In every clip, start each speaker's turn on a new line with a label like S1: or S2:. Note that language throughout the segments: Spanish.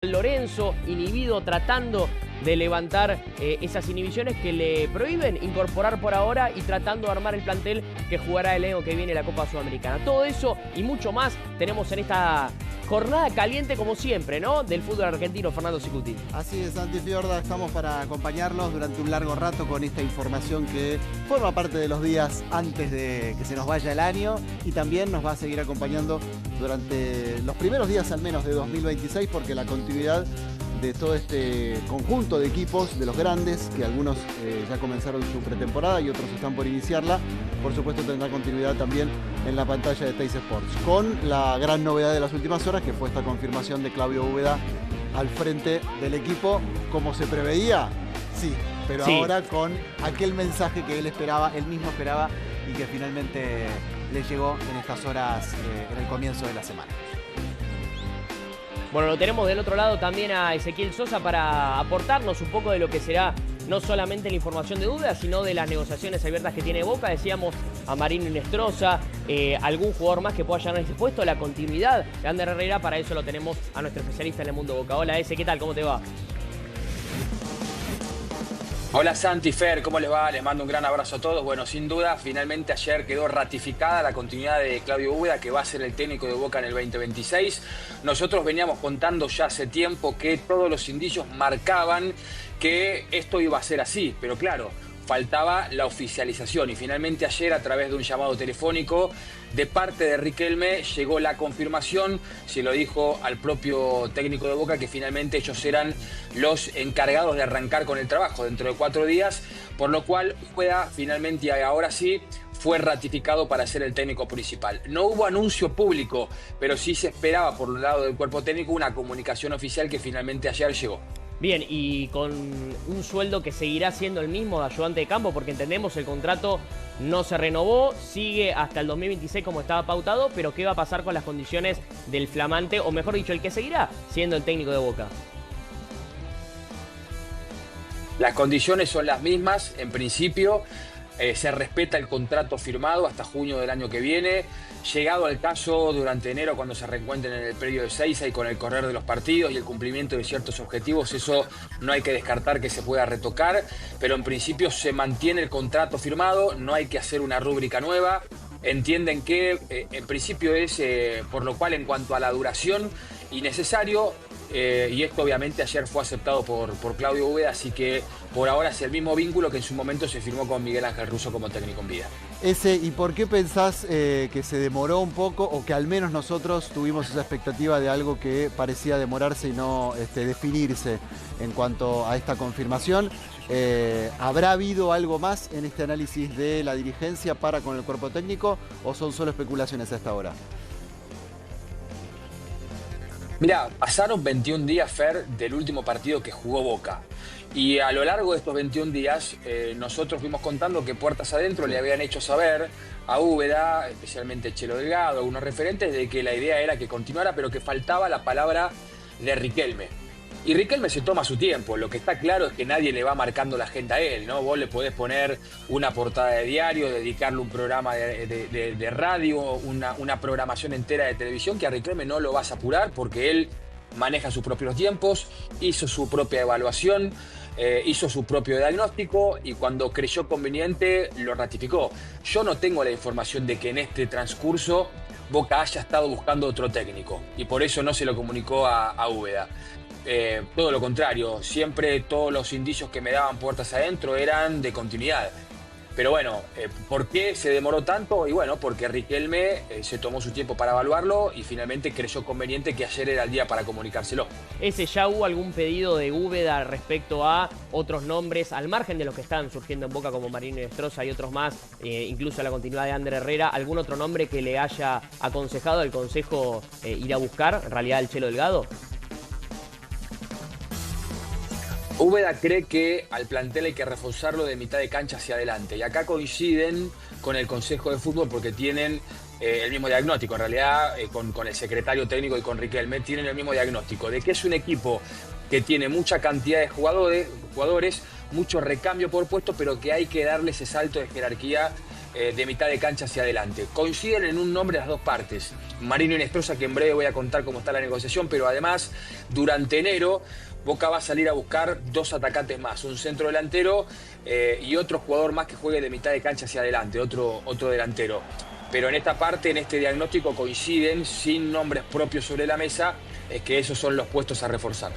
S1: Lorenzo, inhibido, tratando de levantar esas inhibiciones que le prohíben incorporar por ahora y tratando de armar el plantel que jugará el año que viene la Copa Sudamericana. Todo eso y mucho más tenemos en esta jornada caliente, como siempre, ¿no? Del fútbol argentino, Fernando Sicuti.
S2: Así es, Santi Fiorda, estamos para acompañarlos durante un largo rato con esta información que forma parte de los días antes de que se nos vaya el año y también nos va a seguir acompañando durante los primeros días al menos de 2026, porque la continuidad de todo este conjunto de equipos, de los grandes, que algunos ya comenzaron su pretemporada y otros están por iniciarla, por supuesto tendrá continuidad también en la pantalla de Teis Sports, con la gran novedad de las últimas horas, que fue esta confirmación de Claudio Úbeda al frente del equipo. ¿Como se preveía? Sí, pero sí, ahora con aquel mensaje que él esperaba, él mismo esperaba, y que finalmente le llegó en estas horas, en el comienzo de la semana.
S1: Bueno, lo tenemos del otro lado también a Ezequiel Sosa para aportarnos un poco de lo que será no solamente la información de dudas, sino de las negociaciones abiertas que tiene Boca. Decíamos a Marino Inestrosa, algún jugador más que pueda llegar a ese puesto, la continuidad de Ander Herrera. Para eso lo tenemos a nuestro especialista en el mundo Boca. Hola, Eze, ¿qué tal? ¿Cómo te va?
S3: Hola Santi, Fer, ¿cómo les va? Les mando un gran abrazo a todos. Bueno, sin duda, finalmente ayer quedó ratificada la continuidad de Claudio Úbeda, que va a ser el técnico de Boca en el 2026. Nosotros veníamos contando ya hace tiempo que todos los indicios marcaban que esto iba a ser así, pero claro, faltaba la oficialización y finalmente ayer, a través de un llamado telefónico de parte de Riquelme, llegó la confirmación. Se lo dijo al propio técnico de Boca que finalmente ellos eran los encargados de arrancar con el trabajo dentro de 4 días, por lo cual Úbeda finalmente, ahora sí, fue ratificado para ser el técnico principal. No hubo anuncio público, pero sí se esperaba por el lado del cuerpo técnico una comunicación oficial que finalmente ayer llegó.
S1: Bien, y con un sueldo que seguirá siendo el mismo de ayudante de campo, porque entendemos el contrato no se renovó, sigue hasta el 2026 como estaba pautado, pero ¿qué va a pasar con las condiciones del flamante, o mejor dicho, el que seguirá siendo el técnico de Boca?
S3: Las condiciones son las mismas, en principio. Se respeta el contrato firmado hasta junio del año que viene. Llegado al caso, durante enero, cuando se reencuentren en el predio de Seiza y con el correr de los partidos y el cumplimiento de ciertos objetivos, eso no hay que descartar que se pueda retocar, pero en principio se mantiene el contrato firmado, no hay que hacer una rúbrica nueva. Entienden que en principio es, por lo cual, en cuanto a la duración, innecesario. Y esto obviamente ayer fue aceptado por Claudio Úbeda, así que por ahora es el mismo vínculo que en su momento se firmó con Miguel Ángel Russo como técnico en vida.
S2: ¿Y por qué pensás que se demoró un poco, o que al menos nosotros tuvimos esa expectativa de algo que parecía demorarse y no definirse en cuanto a esta confirmación? ¿Habrá habido algo más en este análisis de la dirigencia para con el cuerpo técnico, o son solo especulaciones hasta ahora?
S3: Mirá, pasaron 21 días, Fer, del último partido que jugó Boca. Y a lo largo de estos 21 días, nosotros fuimos contando que puertas adentro le habían hecho saber a Úbeda, especialmente Chelo Delgado, algunos referentes, de que la idea era que continuara, pero que faltaba la palabra de Riquelme. Y Riquelme se toma su tiempo. Lo que está claro es que nadie le va marcando la agenda a él, ¿no? Vos le podés poner una portada de diario, dedicarle un programa de radio, una programación entera de televisión, que a Riquelme no lo vas a apurar porque él maneja sus propios tiempos, hizo su propia evaluación, hizo su propio diagnóstico y cuando creyó conveniente lo ratificó. Yo no tengo la información de que en este transcurso Boca haya estado buscando otro técnico y por eso no se lo comunicó a Úbeda. Todo lo contrario, siempre todos los indicios que me daban puertas adentro eran de continuidad. Pero bueno, ¿por qué se demoró tanto? Y bueno, porque Riquelme se tomó su tiempo para evaluarlo y finalmente creyó conveniente que ayer era el día para comunicárselo.
S1: ¿Ya hubo algún pedido de Úbeda respecto a otros nombres, al margen de los que están surgiendo en Boca como Marino Inestrosa y otros más, incluso la continuidad de Ander Herrera, algún otro nombre que le haya aconsejado el Consejo ir a buscar, en realidad el Chelo Delgado?
S3: Úbeda cree que al plantel hay que reforzarlo de mitad de cancha hacia adelante. Y acá coinciden con el Consejo de Fútbol porque tienen el mismo diagnóstico. En realidad, con el secretario técnico y con Riquelme tienen el mismo diagnóstico. De que es un equipo que tiene mucha cantidad de jugadores, mucho recambio por puesto, pero que hay que darle ese salto de jerarquía de mitad de cancha hacia adelante. Coinciden en un nombre las dos partes, Marino Inestrosa, que en breve voy a contar cómo está la negociación, pero además durante enero Boca va a salir a buscar dos atacantes más, un centro delantero y otro jugador más que juegue de mitad de cancha hacia adelante, otro delantero. Pero en esta parte, en este diagnóstico, coinciden, sin nombres propios sobre la mesa, que esos son los puestos a reforzar.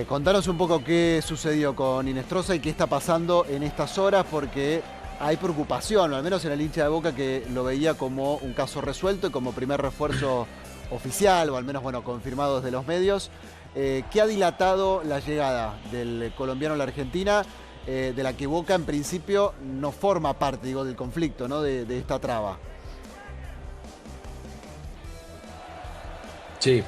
S2: Contanos un poco qué sucedió con Inestrosa y qué está pasando en estas horas, porque hay preocupación, o al menos en el hincha de Boca, que lo veía como un caso resuelto y como primer refuerzo oficial, o al menos, bueno, confirmado desde los medios. ¿Qué ha dilatado la llegada del colombiano a la Argentina, de la que Boca en principio no forma parte, digo, del conflicto, ¿no? de esta traba?
S3: Sí,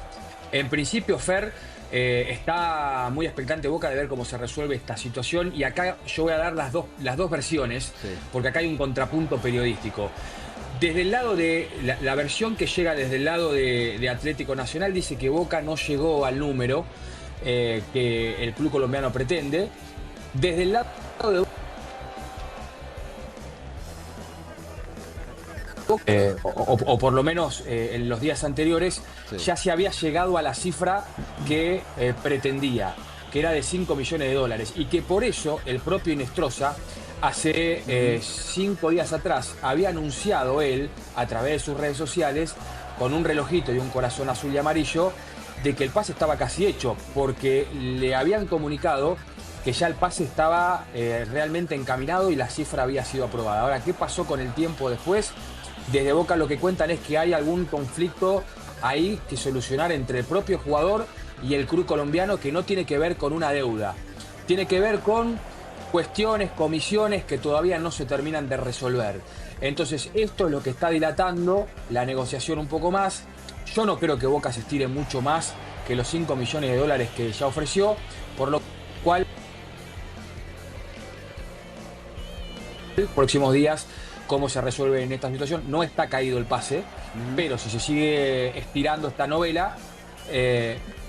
S3: en principio, Fer, está muy expectante Boca de ver cómo se resuelve esta situación, y acá yo voy a dar las dos versiones, sí, porque acá hay un contrapunto periodístico. Desde el lado de la versión que llega desde el lado de Atlético Nacional dice que Boca no llegó al número que el club colombiano pretende. Desde el lado de o por lo menos en los días anteriores, sí, ya se había llegado a la cifra que pretendía, que era de 5 millones de dólares, y que por eso el propio Inestrosa hace 5 días atrás había anunciado él, a través de sus redes sociales, con un relojito y un corazón azul y amarillo, de que el pase estaba casi hecho, porque le habían comunicado que ya el pase estaba realmente encaminado y la cifra había sido aprobada. Ahora, ¿qué pasó con el tiempo después? Desde Boca lo que cuentan es que hay algún conflicto ahí que solucionar entre el propio jugador y el club colombiano, que no tiene que ver con una deuda, tiene que ver con cuestiones, comisiones que todavía no se terminan de resolver. Entonces esto es lo que está dilatando la negociación un poco más. Yo no creo que Boca se estire mucho más que los 5 millones de dólares que ya ofreció, por lo cual en los próximos días cómo se resuelve en esta situación. No está caído el pase, pero si se sigue estirando esta novela,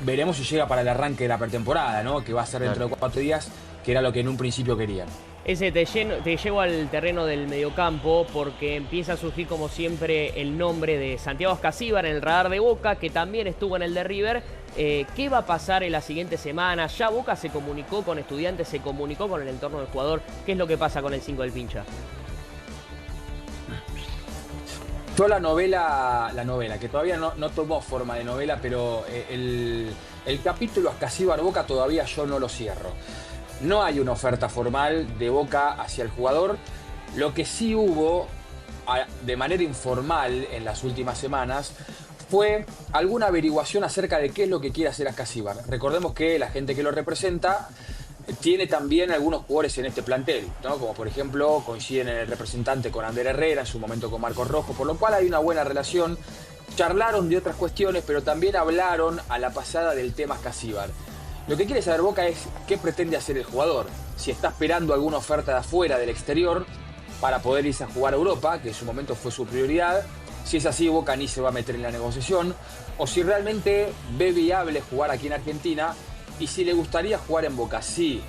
S3: veremos si llega para el arranque de la pretemporada, ¿no? Que va a ser dentro de 4 días, que era lo que en un principio querían.
S1: Te llevo al terreno del mediocampo, porque empieza a surgir como siempre el nombre de Santiago Ascasíbar en el radar de Boca, que también estuvo en el de River. ¿Qué va a pasar en la siguiente semana? Ya Boca se comunicó con Estudiantes, se comunicó con el entorno del jugador. ¿Qué es lo que pasa con el 5 del Pincha?
S3: Yo la novela, que todavía no tomó forma de novela, pero el capítulo Ascasíbar Boca todavía yo no lo cierro. No hay una oferta formal de Boca hacia el jugador. Lo que sí hubo de manera informal en las últimas semanas fue alguna averiguación acerca de qué es lo que quiere hacer Ascasíbar. Recordemos que la gente que lo representa tiene también algunos jugadores en este plantel, ¿no? Como por ejemplo coinciden en el representante con Ander Herrera, en su momento con Marcos Rojo, por lo cual hay una buena relación. Charlaron de otras cuestiones, pero también hablaron a la pasada del tema Ascasíbar. Lo que quiere saber Boca es qué pretende hacer el jugador, si está esperando alguna oferta de afuera, del exterior, para poder irse a jugar a Europa, que en su momento fue su prioridad. Si es así, Boca ni se va a meter en la negociación, o si realmente ve viable jugar aquí en Argentina, y si le gustaría jugar en Boca. Si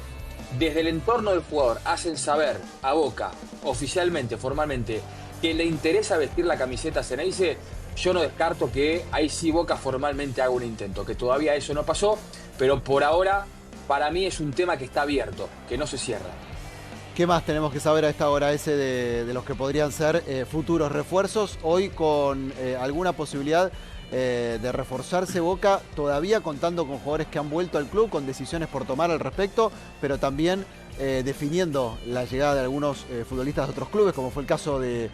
S3: desde el entorno del jugador hacen saber a Boca, oficialmente, formalmente, que le interesa vestir la camiseta Ceneice, yo no descarto que ahí sí Boca formalmente haga un intento, que todavía eso no pasó, pero por ahora para mí es un tema que está abierto, que no se cierra.
S2: ¿Qué más tenemos que saber a esta hora de los que podrían ser futuros refuerzos? Hoy con alguna posibilidad de reforzarse Boca, todavía contando con jugadores que han vuelto al club, con decisiones por tomar al respecto, pero también definiendo la llegada de algunos futbolistas de otros clubes, como fue el caso de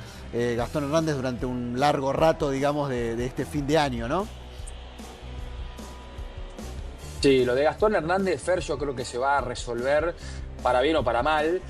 S2: Gastón Hernández durante un largo rato, digamos, de este fin de año, ¿no?
S3: Sí, lo de Gastón Hernández, Fer, yo creo que se va a resolver, para bien o para mal,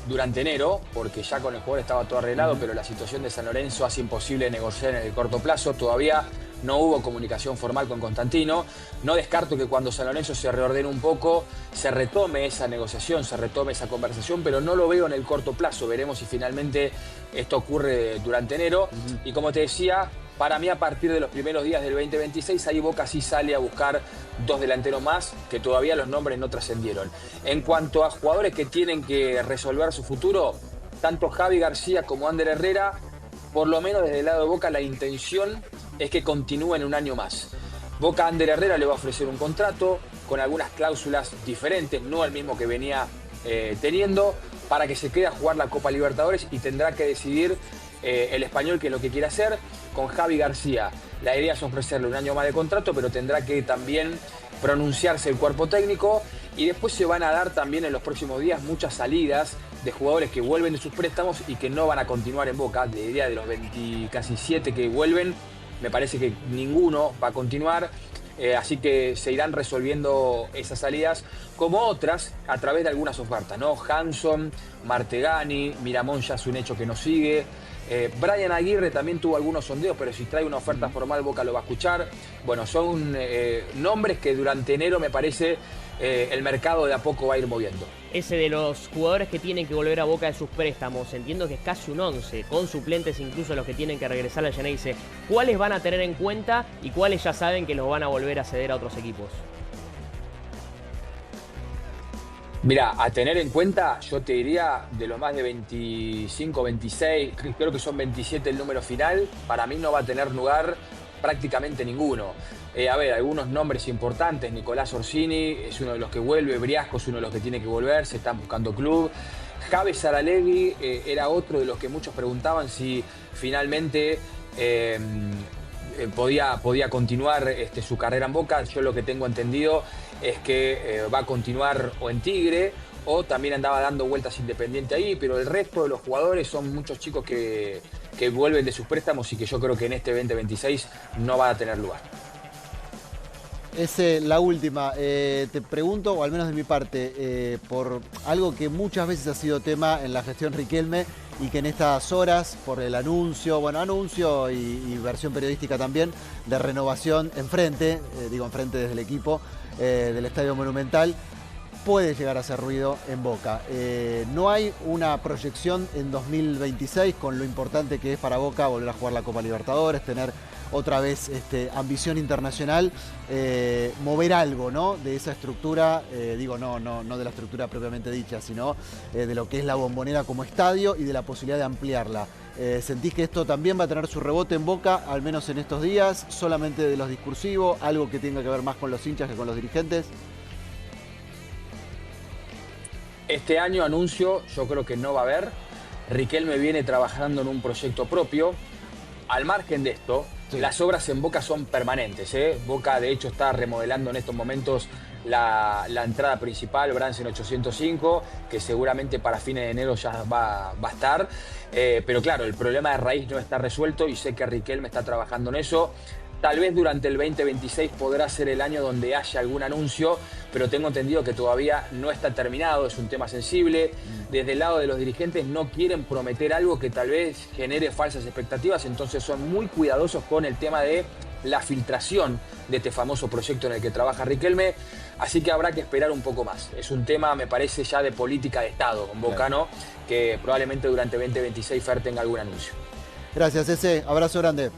S3: durante enero, porque ya con el jugador estaba todo arreglado, pero la situación de San Lorenzo hace imposible negociar en el corto plazo. Todavía no hubo comunicación formal con Constantino. No descarto que cuando San Lorenzo se reordene un poco, se retome esa negociación, se retome esa conversación, pero no lo veo en el corto plazo. Veremos si finalmente esto ocurre durante enero. Y como te decía, para mí a partir de los primeros días del 2026, ahí Boca sí sale a buscar 2 delanteros más, que todavía los nombres no trascendieron. En cuanto a jugadores que tienen que resolver su futuro, tanto Javi García como Ander Herrera, por lo menos desde el lado de Boca, la intención es que continúen un año más. Boca a Ander Herrera le va a ofrecer un contrato con algunas cláusulas diferentes, no el mismo que venía teniendo, para que se quede a jugar la Copa Libertadores y tendrá que decidir el español qué es lo que quiere hacer. Con Javi García la idea es ofrecerle un año más de contrato, pero tendrá que también pronunciarse el cuerpo técnico, y después se van a dar también en los próximos días muchas salidas de jugadores que vuelven de sus préstamos y que no van a continuar en Boca. De idea de los 20, casi 7 que vuelven, me parece que ninguno va a continuar. Así que se irán resolviendo esas salidas, como otras a través de algunas ofertas, ¿no? Hanson, Martegani, Miramón ya es un hecho que no sigue. Brian Aguirre también tuvo algunos sondeos, pero si trae una oferta formal Boca lo va a escuchar. Bueno, son nombres que durante enero me parece el mercado de a poco va a ir moviendo.
S1: Ese de los jugadores que tienen que volver a Boca de sus préstamos, entiendo que es casi un 11, con suplentes incluso los que tienen que regresar al Geneise. ¿Cuáles van a tener en cuenta y cuáles ya saben que los van a volver a ceder a otros equipos?
S3: Mira, a tener en cuenta, yo te diría, de los más de 25, 26, creo que son 27 el número final, para mí no va a tener lugar prácticamente ninguno. A ver, algunos nombres importantes: Nicolás Orsini es uno de los que vuelve, Briasco es uno de los que tiene que volver, se están buscando club. Javi Saralegui era otro de los que muchos preguntaban si finalmente podía continuar su carrera en Boca. Yo lo que tengo entendido es que va a continuar o en Tigre, o también andaba dando vueltas Independiente ahí, pero el resto de los jugadores son muchos chicos que vuelven de sus préstamos y que yo creo que en este 2026 no va a tener lugar.
S2: Es la última. Te pregunto, o al menos de mi parte, por algo que muchas veces ha sido tema en la gestión Riquelme y que en estas horas, por el anuncio y versión periodística también, de renovación enfrente desde el equipo del Estadio Monumental, puede llegar a hacer ruido en Boca. No hay una proyección en 2026 con lo importante que es para Boca volver a jugar la Copa Libertadores, tener otra vez ambición internacional, mover algo, ¿no?, de esa estructura, no de la estructura propiamente dicha, sino de lo que es la Bombonera como estadio y de la posibilidad de ampliarla. ¿Sentís que esto también va a tener su rebote en Boca, al menos en estos días, solamente de los discursivos, algo que tenga que ver más con los hinchas que con los dirigentes?
S3: Este año anuncio, yo creo que no va a haber. Riquelme viene trabajando en un proyecto propio. Al margen de esto, sí, las obras en Boca son permanentes, ¿eh? Boca, de hecho, está remodelando en estos momentos la entrada principal, Bransen 805, que seguramente para fines de enero ya va a estar. Pero claro, el problema de raíz no está resuelto y sé que Riquelme está trabajando en eso. Tal vez durante el 2026 podrá ser el año donde haya algún anuncio, pero tengo entendido que todavía no está terminado, es un tema sensible. Desde el lado de los dirigentes no quieren prometer algo que tal vez genere falsas expectativas, entonces son muy cuidadosos con el tema de la filtración de este famoso proyecto en el que trabaja Riquelme, así que habrá que esperar un poco más. Es un tema, me parece, ya de política de Estado con Boca, ¿no?, que probablemente durante 2026 Fer tenga algún anuncio.
S2: Gracias, Eze. Abrazo grande.